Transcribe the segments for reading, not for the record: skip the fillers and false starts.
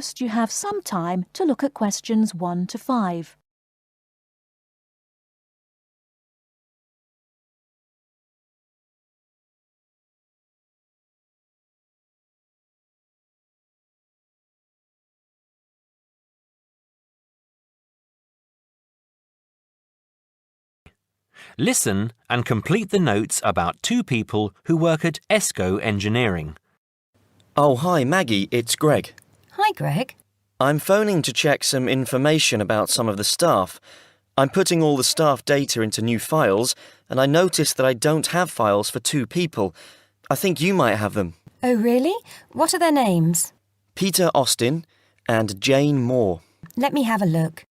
First, you have some time to look at questions 1 to 5. Listen and complete the notes about 2 people who work at ESCO Engineering. Oh, hi, Maggie, it's Greg. Hi, Greg. I'm phoning to check some information about some of the staff. I'm putting all the staff data into new files, and I noticed that I don't have files for 2 people. I think you might have them. Oh, really? What are their names? Peter Austin and Jane Moore. Let me have a look.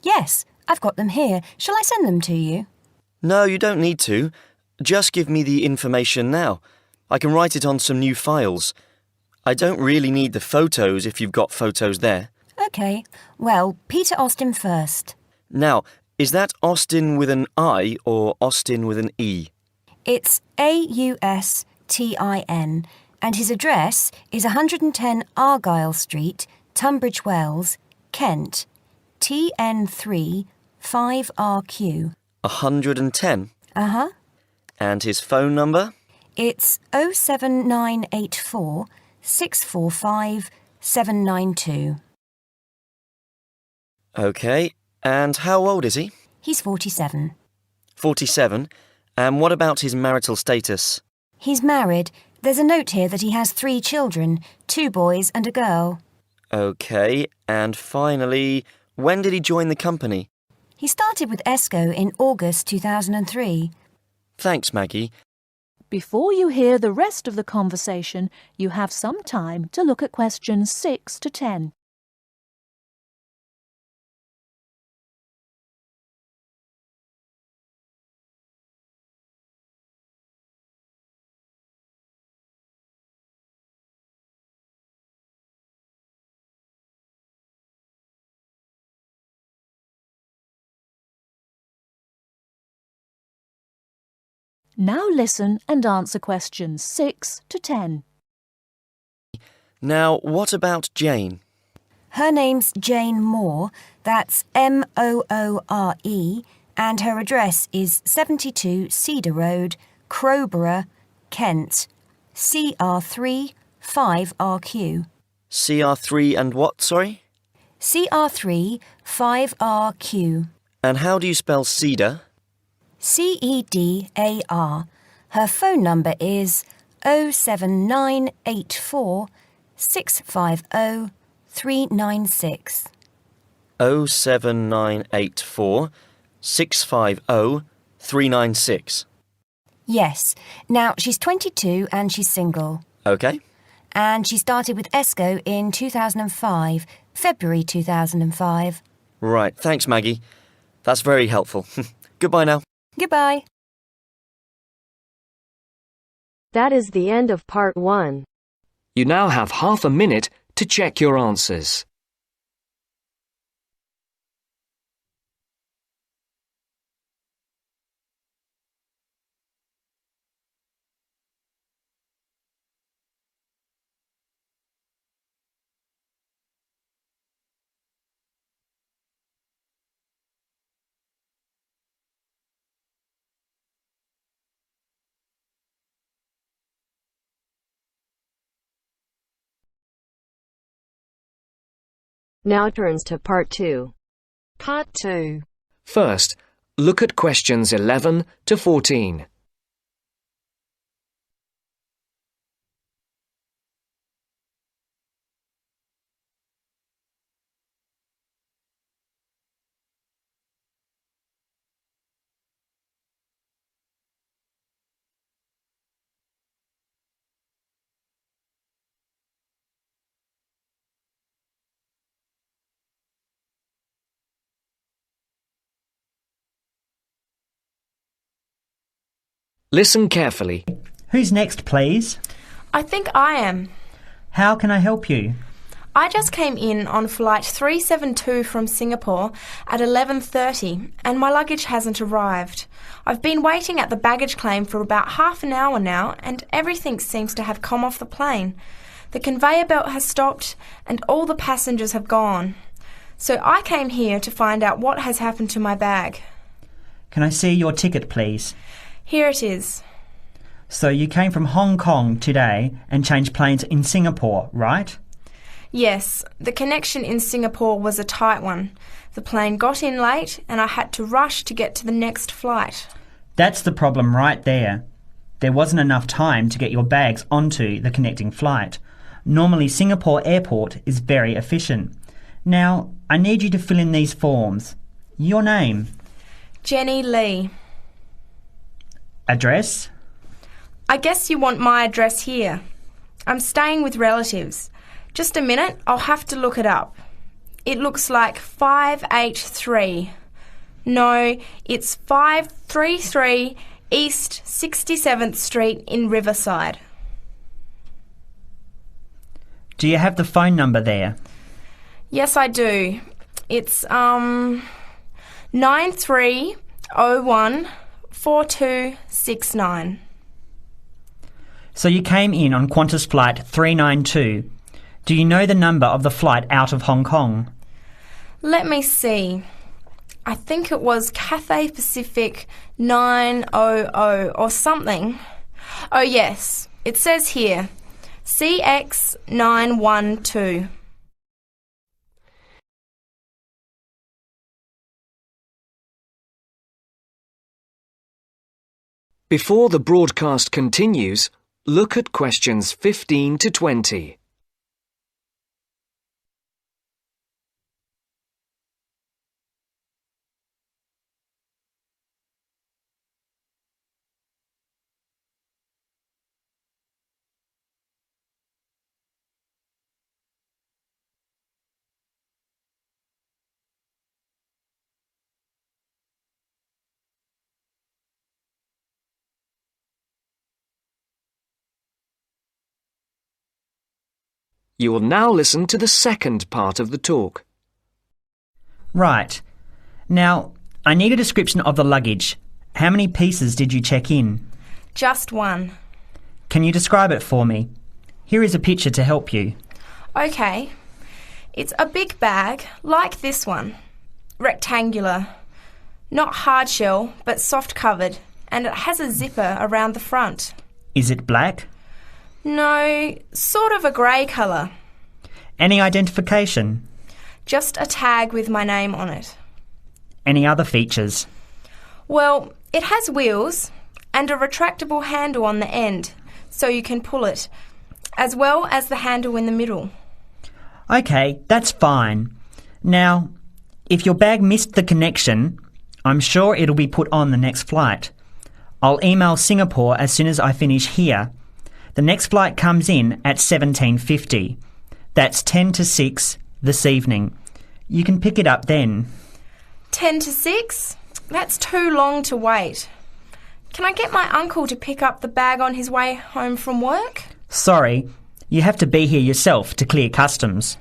Yes, I've got them here. Shall I send them to you? No, you don't need to. Just give me the information now. I can write it on some new files. I don't really need the photos if you've got photos there. OK. Well, Peter Austin first. Now, is that Austin with an I or Austin with an E? It's Austin, and his address is 110 Argyle Street, Tunbridge Wells, Kent, TN3 5RQ. 110? Uh-huh. And his phone number? It's 07984 645 792. OK. And how old is he? He's 47. 47. And what about his marital status? He's married. There's a note here that he has 3 children, 2 boys and a girl. OK. And finally, when did he join the company? He started with ESCO in August 2003. Thanks, Maggie. Before you hear the rest of the conversation, you have some time to look at questions 6 to 10. Now listen and answer questions 6 to 10. Now, what about Jane? Her name's Jane Moore, that's Moore, and her address is 72 Cedar Road, Crowborough, Kent, CR3 5RQ. CR3 and what, sorry? CR3 5RQ. And how do you spell cedar? CEDAR. Her phone number is 07984 650 396. 07984 650 396. Yes. Now, she's 22 and she's single. OK. And she started with ESCO in 2005, February 2005. Right, thanks, Maggie. That's very helpful. Goodbye now. Goodbye. That is the end of part 1. You now have half a minute to check your answers. Now turns to part 2. Part 2. First, look at questions 11 to 14. Listen carefully. Who's next, please? I think I am. How can I help you? I just came in on flight 372 from Singapore at 11:30 and my luggage hasn't arrived. I've been waiting at the baggage claim for about half an hour now and everything seems to have come off the plane. The conveyor belt has stopped and all the passengers have gone. So I came here to find out what has happened to my bag. Can I see your ticket, please? Here it is. So you came from Hong Kong today and changed planes in Singapore, right? Yes, the connection in Singapore was a tight one. The plane got in late and I had to rush to get to the next flight. That's the problem right there. There wasn't enough time to get your bags onto the connecting flight. Normally, Singapore Airport is very efficient. Now, I need you to fill in these forms. Your name. Jenny Lee. Address. I guess you want my address here. I'm staying with relatives. Just a minute, I'll have to look it up. It looks like 583. No, it's 533 East 67th Street in Riverside. Do you have the phone number there? Yes, I do. It's 93014269. So you came in on Qantas Flight 392. Do you know the number of the flight out of Hong Kong? Let me see. I think it was Cathay Pacific 900 or something. Oh yes, it says here, CX 912. Before the broadcast continues, look at questions 15 to 20. You will now listen to the second part of the talk. Right. Now, I need a description of the luggage. How many pieces did you check in? Just one. Can you describe it for me? Here is a picture to help you. Okay. It's a big bag, like this one. Rectangular. Not hard shell, but soft covered, and it has a zipper around the front. Is it black? No, sort of a grey colour. Any identification? Just a tag with my name on it. Any other features? Well, it has wheels and a retractable handle on the end, so you can pull it, as well as the handle in the middle. Okay, that's fine. Now, if your bag missed the connection, I'm sure it'll be put on the next flight. I'll email Singapore as soon as I finish here. The next flight comes in at 17:50. That's 10 to 6 this evening. You can pick it up then. 10 to 6? That's too long to wait. Can I get my uncle to pick up the bag on his way home from work? Sorry, you have to be here yourself to clear customs.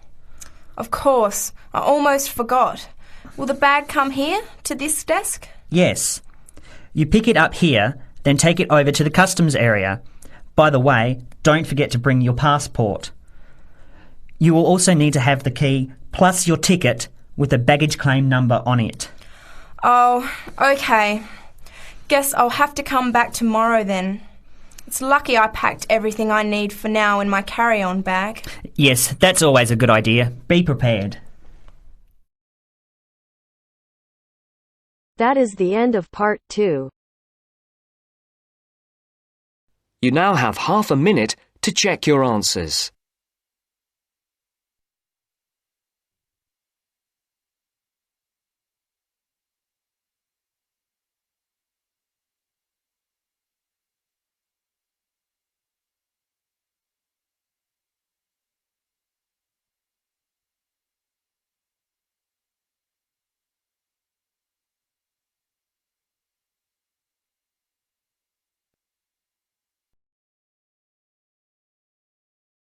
Of course, I almost forgot. Will the bag come here, to this desk? Yes. You pick it up here, then take it over to the customs area. By the way, don't forget to bring your passport. You will also need to have the key plus your ticket with a baggage claim number on it. Oh, okay. Guess I'll have to come back tomorrow then. It's lucky I packed everything I need for now in my carry-on bag. Yes, that's always a good idea. Be prepared. That is the end of part 2. You now have half a minute to check your answers.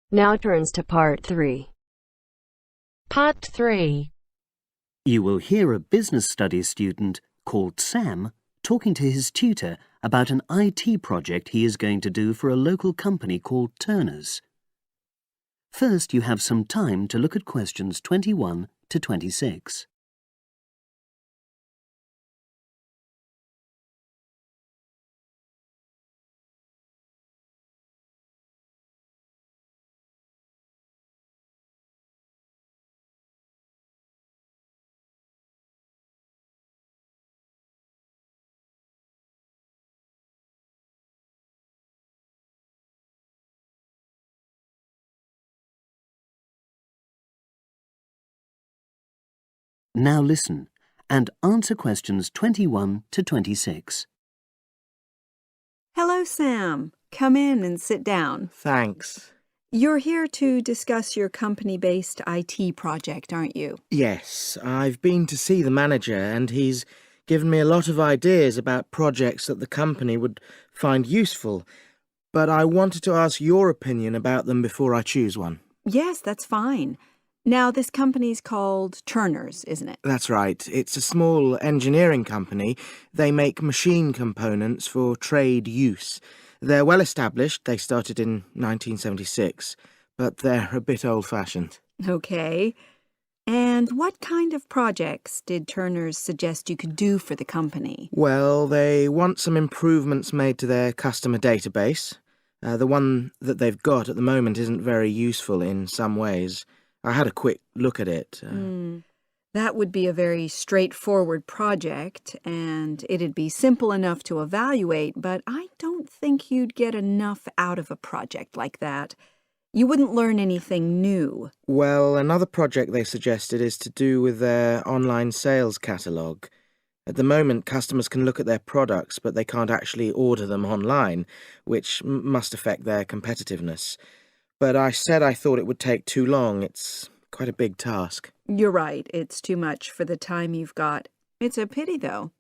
Now turns to part 3. Part 3. You will hear a business studies student called Sam talking to his tutor about an IT project he is going to do for a local company called Turner's. First, you have some time to look at questions 21 to 26. Now listen and answer questions 21 to 26. Hello, Sam. Come in and sit down. Thanks. You're here to discuss your company-based IT project, aren't you? Yes, I've been to see the manager and he's given me a lot of ideas about projects that the company would find useful, but I wanted to ask your opinion about them before I choose one. Yes, that's fine. Now, this company's called Turner's, isn't it? That's right. It's a small engineering company. They make machine components for trade use. They're well established. They started in 1976, but they're a bit old-fashioned. Okay. And what kind of projects did Turner's suggest you could do for the company? Well, they want some improvements made to their customer database. The one that they've got at the moment isn't very useful in some ways. I had a quick look at it. That would be a very straightforward project, and it'd be simple enough to evaluate, but I don't think you'd get enough out of a project like that. You wouldn't learn anything new. Well, another project they suggested is to do with their online sales catalogue. At the moment, customers can look at their products, but they can't actually order them online, which must affect their competitiveness. But I said I thought it would take too long. It's quite a big task. You're right. It's too much for the time you've got. It's a pity, though.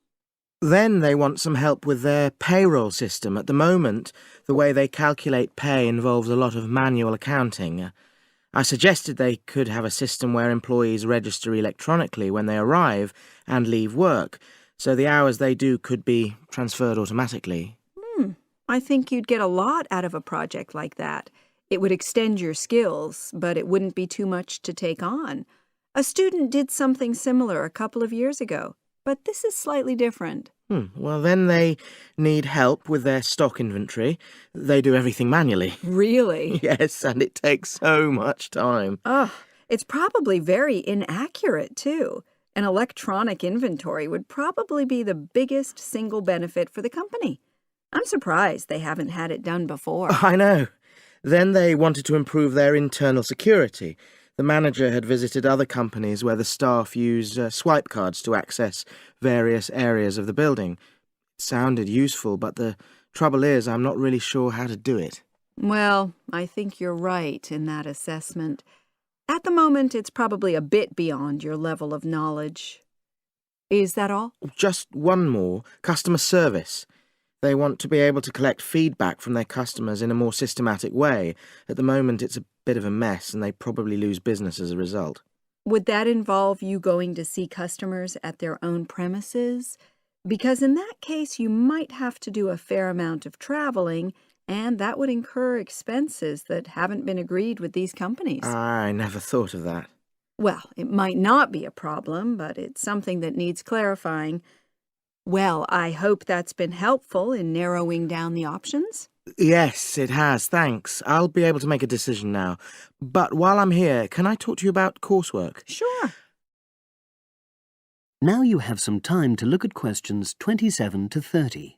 Then they want some help with their payroll system. At the moment, the way they calculate pay involves a lot of manual accounting. I suggested they could have a system where employees register electronically when they arrive and leave work, so the hours they do could be transferred automatically. I think you'd get a lot out of a project like that. It would extend your skills, but it wouldn't be too much to take on. A student did something similar a couple of years ago, but this is slightly different. Well, then they need help with their stock inventory. They do everything manually. Really? Yes, and it takes so much time. It's probably very inaccurate, too. An electronic inventory would probably be the biggest single benefit for the company. I'm surprised they haven't had it done before. I know. Then they wanted to improve their internal security. The manager had visited other companies where the staff use swipe cards to access various areas of the building. It sounded useful, but the trouble is I'm not really sure how to do it. Well, I think you're right in that assessment. At the moment, it's probably a bit beyond your level of knowledge. Is that all? Just one more. Customer service. They want to be able to collect feedback from their customers in a more systematic way. At the moment, it's a bit of a mess, and they probably lose business as a result. Would that involve you going to see customers at their own premises? Because in that case, you might have to do a fair amount of traveling, and that would incur expenses that haven't been agreed with these companies. I never thought of that. Well, it might not be a problem, but it's something that needs clarifying. Well, I hope that's been helpful in narrowing down the options. Yes, it has, thanks. I'll be able to make a decision now. But while I'm here, can I talk to you about coursework? Sure. Now you have some time to look at questions 27 to 30.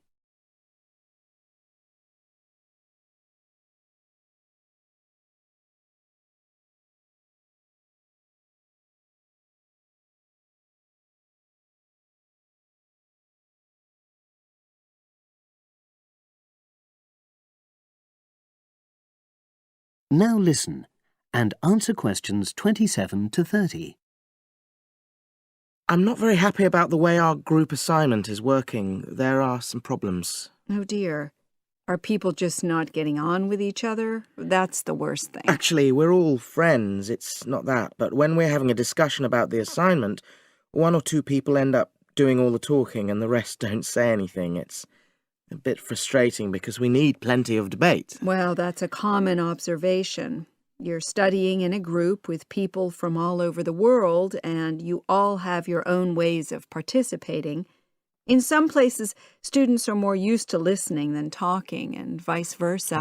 Now listen and answer questions 27 to 30. I'm not very happy about the way our group assignment is working. There are some problems. Oh, dear. Are people just not getting on with each other? That's the worst thing. Actually, we're all friends. It's not that. But when we're having a discussion about the assignment, one or two people end up doing all the talking and the rest don't say anything. It's a bit frustrating because we need plenty of debate. Well, that's a common observation. You're studying in a group with people from all over the world, and you all have your own ways of participating. In some places, students are more used to listening than talking, and vice versa.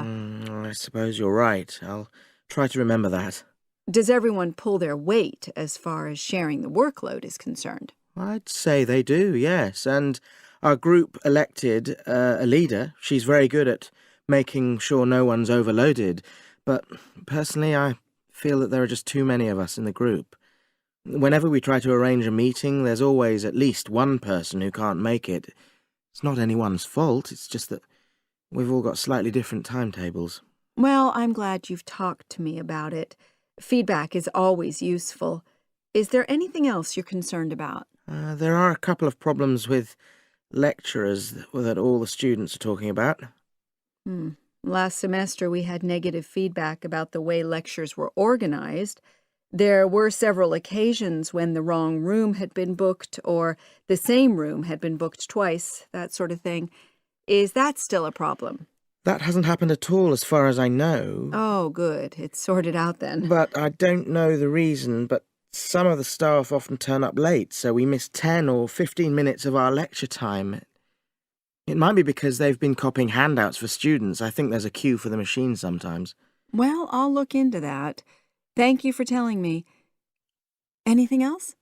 I suppose you're right. I'll try to remember that. Does everyone pull their weight as far as sharing the workload is concerned? I'd say they do, yes. And our group elected a leader. She's very good at making sure no one's overloaded. But personally, I feel that there are just too many of us in the group. Whenever we try to arrange a meeting, there's always at least one person who can't make it. It's not anyone's fault, it's just that we've all got slightly different timetables. Well, I'm glad you've talked to me about it. Feedback is always useful. Is there anything else you're concerned about? There are a couple of problems with lecturers that all the students are talking about. Last semester we had negative feedback about the way lectures were organized. There were several occasions when the wrong room had been booked or the same room had been booked twice, that sort of thing. Is that still a problem? That hasn't happened at all as far as I know. Oh, good. It's sorted out then. But I don't know the reason, but some of the staff often turn up late, so we miss 10 or 15 minutes of our lecture time. It might be because they've been copying handouts for students. I think there's a queue for the machine sometimes. Well, I'll look into that. Thank you for telling me. Anything else?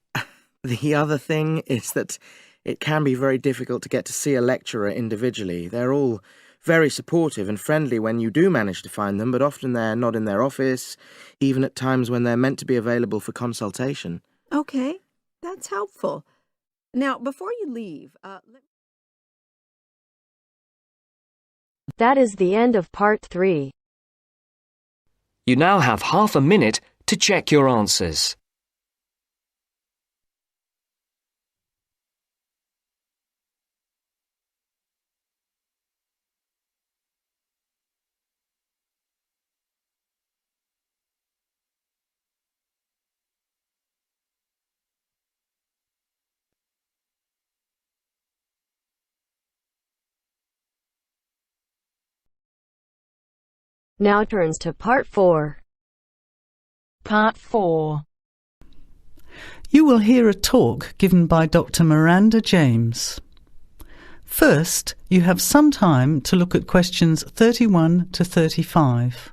The other thing is that it can be very difficult to get to see a lecturer individually. They're all very supportive and friendly when you do manage to find them, but often they're not in their office, even at times when they're meant to be available for consultation. Okay, that's helpful. Now, before you leave, That is the end of part 3. You now have half a minute to check your answers. Now turns to part 4. Part 4. You will hear a talk given by Dr. Miranda James. First, you have some time to look at questions 31 to 35.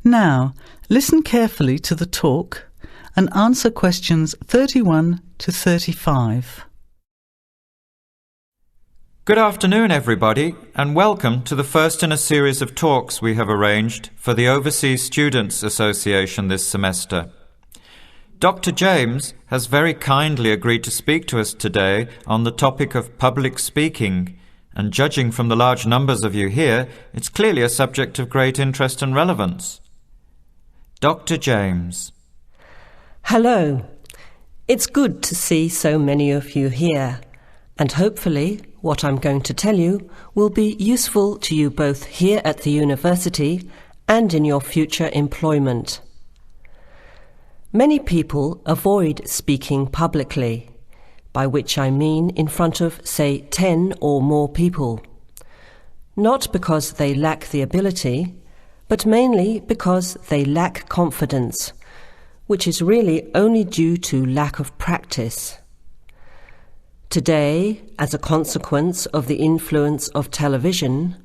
Now, listen carefully to the talk and answer questions 31 to 35. Good afternoon, everybody, and welcome to the first in a series of talks we have arranged for the Overseas Students Association this semester. Dr. James has very kindly agreed to speak to us today on the topic of public speaking, and judging from the large numbers of you here, it's clearly a subject of great interest and relevance. Dr. James. Hello. It's good to see so many of you here, and hopefully what I'm going to tell you will be useful to you both here at the university and in your future employment. Many people avoid speaking publicly, by which I mean in front of, say, 10 or more people. Not because they lack the ability, but mainly because they lack confidence, which is really only due to lack of practice. Today, as a consequence of the influence of television,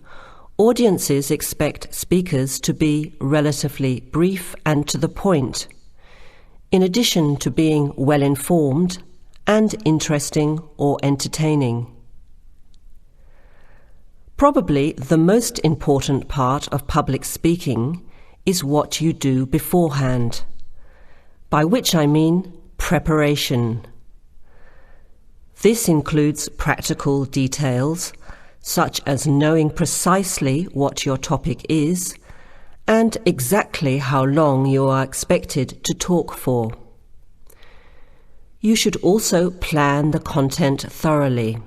audiences expect speakers to be relatively brief and to the point, in addition to being well-informed and interesting or entertaining. Probably the most important part of public speaking is what you do beforehand, by which I mean preparation. This includes practical details, such as knowing precisely what your topic is and exactly how long you are expected to talk for. You should also plan the content thoroughly.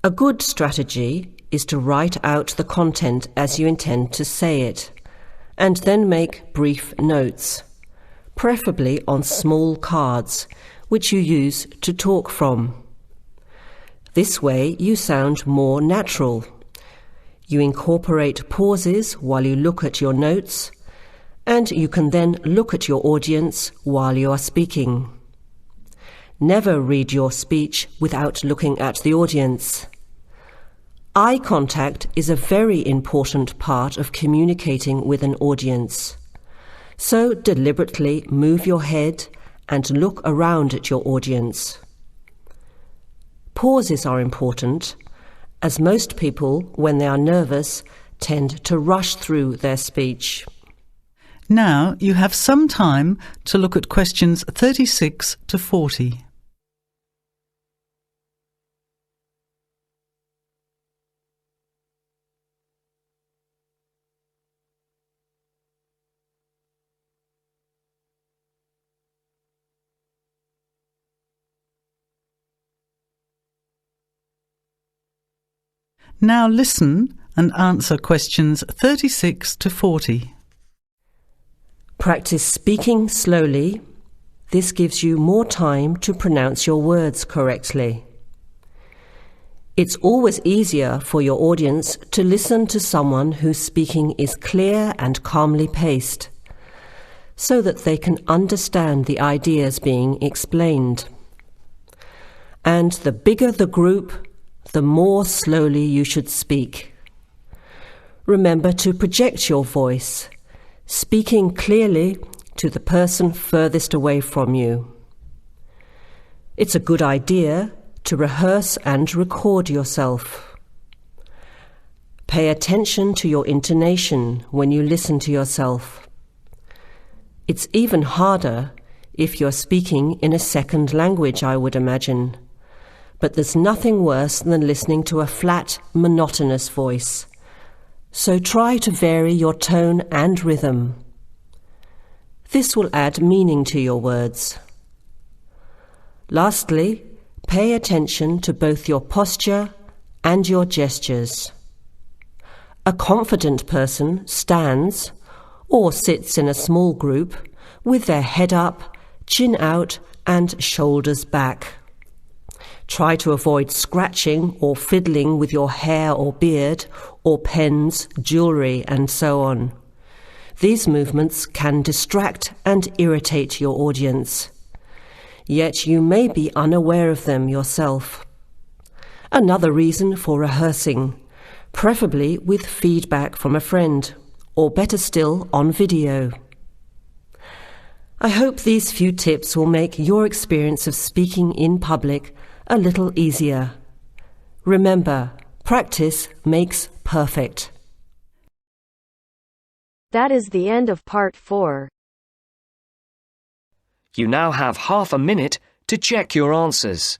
A good strategy is to write out the content as you intend to say it, and then make brief notes, preferably on small cards, which you use to talk from. This way you sound more natural. You incorporate pauses while you look at your notes, and you can then look at your audience while you are speaking. Never read your speech without looking at the audience. Eye contact is a very important part of communicating with an audience. So deliberately move your head and look around at your audience. Pauses are important, as most people, when they are nervous, tend to rush through their speech. Now you have some time to look at questions 36 to 40. Now listen and answer questions 36 to 40. Practice speaking slowly. This gives you more time to pronounce your words correctly. It's always easier for your audience to listen to someone whose speaking is clear and calmly paced, so that they can understand the ideas being explained. And the bigger the group, the more slowly you should speak. Remember to project your voice, speaking clearly to the person furthest away from you. It's a good idea to rehearse and record yourself. Pay attention to your intonation when you listen to yourself. It's even harder if you're speaking in a second language, I would imagine. But there's nothing worse than listening to a flat, monotonous voice. So try to vary your tone and rhythm. This will add meaning to your words. Lastly, pay attention to both your posture and your gestures. A confident person stands or sits in a small group with their head up, chin out, and shoulders back. Try to avoid scratching or fiddling with your hair or beard, or pens, jewellery, and so on. These movements can distract and irritate your audience. Yet you may be unaware of them yourself. Another reason for rehearsing, preferably with feedback from a friend, or better still, on video. I hope these few tips will make your experience of speaking in public a little easier. Remember, practice makes perfect. That is the end of part 4. You now have half a minute to check your answers.